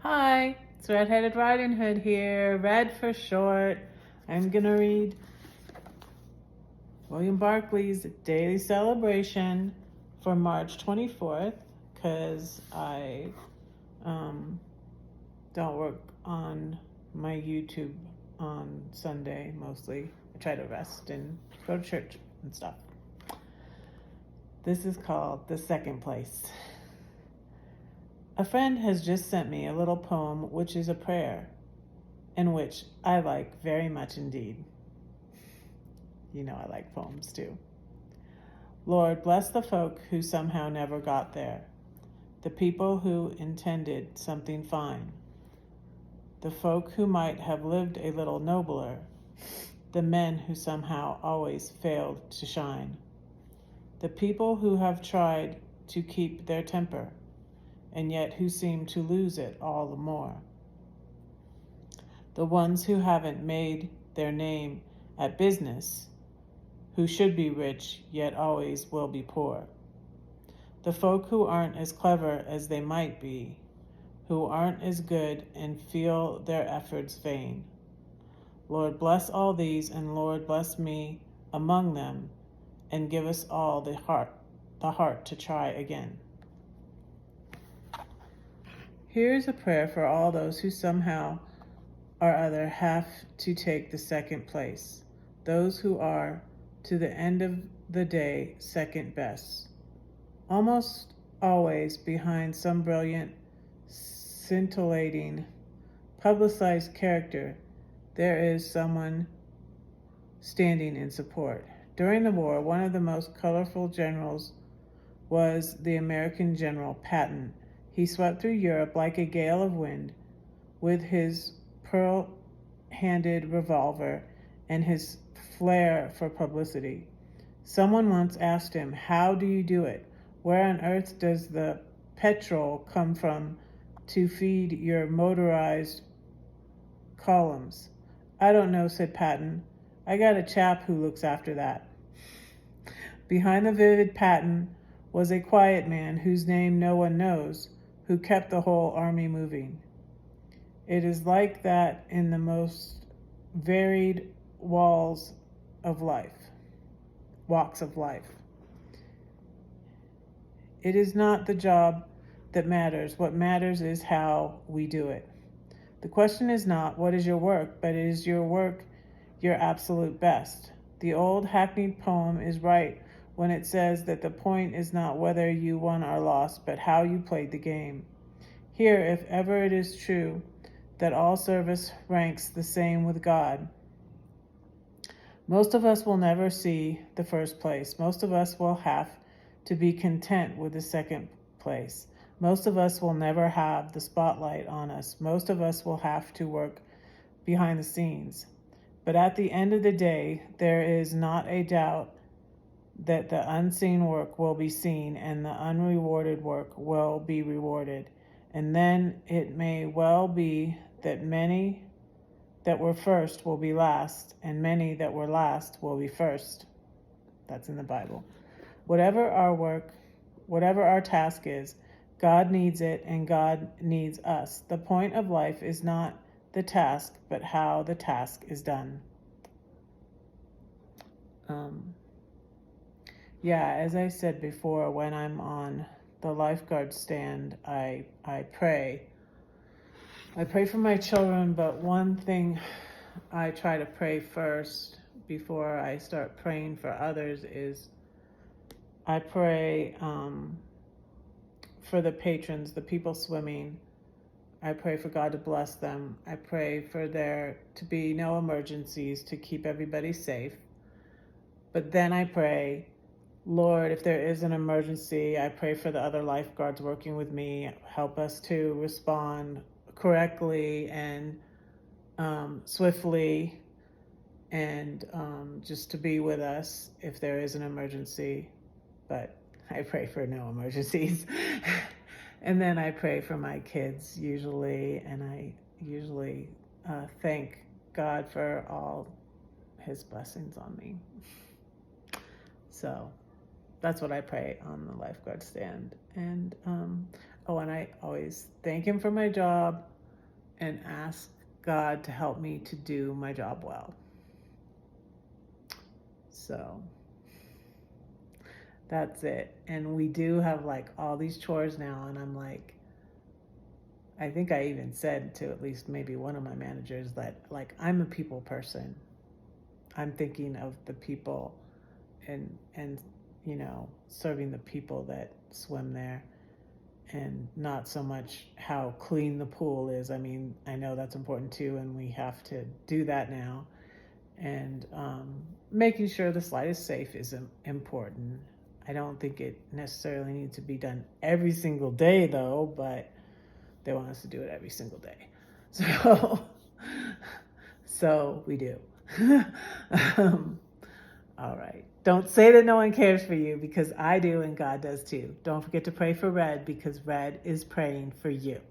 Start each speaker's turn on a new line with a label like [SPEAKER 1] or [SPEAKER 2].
[SPEAKER 1] Hi, it's Redheaded Riding Hood here, Red for short. I'm gonna read William Barclay's Daily Celebration for March 24th because I don't work on my YouTube on Sunday mostly. I try to rest and go to church and stuff. This is called The Second Place. A friend has just sent me a little poem which is a prayer, and which I like very much indeed. You know I like poems too. Lord, bless the folk who somehow never got there, the people who intended something fine, the folk who might have lived a little nobler, the men who somehow always failed to shine, the people who have tried to keep their temper, and yet who seem to lose it all the more, the ones who haven't made their name at business, who should be rich yet always will be poor, the folk who aren't as clever as they might be, who aren't as good and feel their efforts vain. Lord, bless all these, and Lord, bless me among them, and give us all the heart to try again. Here's a prayer for all those who somehow or other have to take the second place, those who are, to the end of the day, second best. Almost always behind some brilliant, scintillating, publicized character, there is someone standing in support. During the war, one of the most colorful generals was the American General Patton. He swept through Europe like a gale of wind with his pearl-handled revolver and his flair for publicity. Someone once asked him, "How do you do it? Where on earth does the petrol come from to feed your motorized columns?" "I don't know," said Patton. "I got a chap who looks after that." Behind the vivid Patton was a quiet man whose name no one knows, who kept the whole army moving. It is like that in the most varied walks of life. It is not the job that matters. What matters is how we do it. The question is not, what is your work, but is your work your absolute best? The old hackneyed poem is right when it says that the point is not whether you won or lost, but how you played the game. Here, if ever it is true that all service ranks the same with God, most of us will never see the first place. Most of us will have to be content with the second place. Most of us will never have the spotlight on us. Most of us will have to work behind the scenes. But at the end of the day, there is not a doubt that the unseen work will be seen and the unrewarded work will be rewarded. And then it may well be that many that were first will be last, and many that were last will be first. That's in the Bible. Whatever our work, whatever our task is, God needs it and God needs us. The point of life is not the task, but how the task is done. As I said before, when I'm on the lifeguard stand, I pray. I pray for my children, but one thing I try to pray first before I start praying for others is I pray for the patrons, the people swimming. I pray for God to bless them. I pray for there to be no emergencies, to keep everybody safe. But then I pray, Lord, if there is an emergency, I pray for the other lifeguards working with me. Help us to respond correctly and swiftly, and just to be with us if there is an emergency. But I pray for no emergencies. And then I pray for my kids usually, and I usually thank God for all his blessings on me. So that's what I pray on the lifeguard stand. And Oh, and I always thank Him for my job and ask God to help me to do my job well. So that's it. And we do have like all these chores now, and I'm like, I think I even said to at least maybe one of my managers that like I'm a people person. I'm thinking of the people and serving the people that swim there, and not so much how clean the pool is. I mean, I know that's important too, and we have to do that now. And making sure the slide is safe is important. I don't think it necessarily needs to be done every single day though, but they want us to do it every single day. So we do. All right. Don't say that no one cares for you, because I do and God does too. Don't forget to pray for Red, because Red is praying for you.